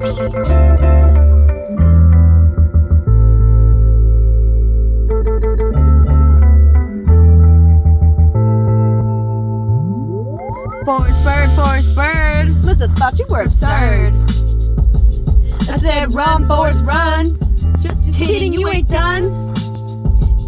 Forest bird, must have thought you were absurd. I said run, Forrest, run. Just kidding, you ain't done.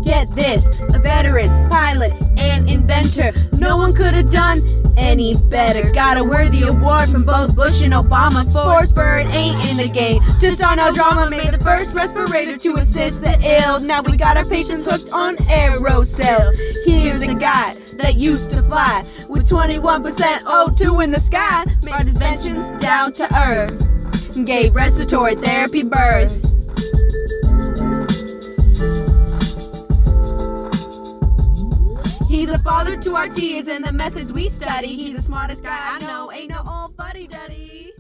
Get this, a veteran, pilot, and inventor. No one could have done any better. Got a worthy award from both Bush and Obama. Forrest Bird ain't in the game, just on no drama. Made the first respirator to assist the ill. Now we got our patients hooked on aerosol. Here's a guy that used to fly with 21% O2 in the sky. Made inventions down to earth, gave respiratory therapy birth. He's a father to our T's and the methods we study. He's the smartest guy I know, ain't no old fuddy-duddy.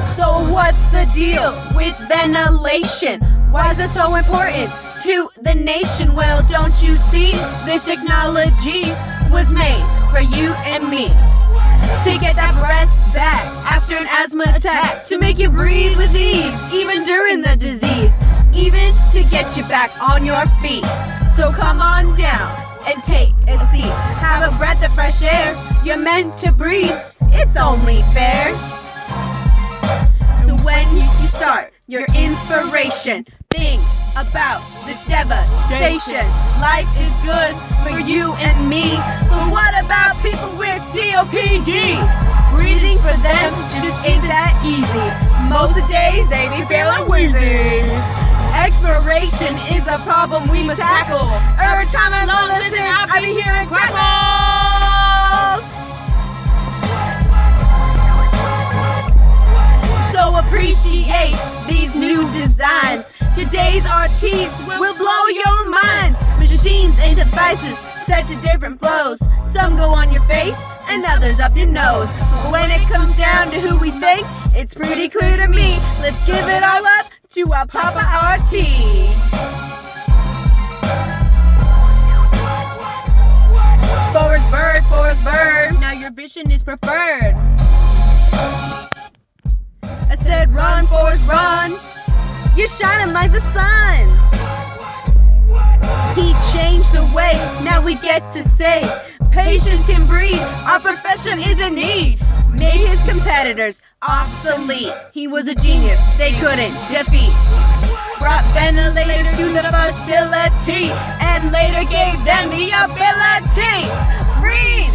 So what's the deal with ventilation? Why is it so important to the nation? Well, don't you see, this technology was made for you and me, to get that breath back after an asthma attack, to make you breathe with ease, even during the disease, even to get you back on your feet. So come on down and take a seat. Have a breath of fresh air, you're meant to breathe, it's only fair. So when you start your inspiration, think about this devastation. Life is good for you and me, but what about people with COPD? Breathing for them just ain't that easy. Most of the days they be feeling wheezy. Expiration is a problem we must tackle. Every time I listen, I be hearing crackles. So appreciate these new designs. Today's RTs will blow your minds. Machines and devices set to different flows. Some go on your face and others up your nose. But when it comes down to who we think, it's pretty clear to me. Let's give it all up to our Papa RT. Forrest Bird, now your vision is preferred. I said run, Forrest, run. You're shining like the sun. He changed the way, now we get to say patients can breathe, our profession is in need. Made his competitors obsolete. He was a genius they couldn't defeat. Brought ventilators to the facility and later gave them the ability. Breathe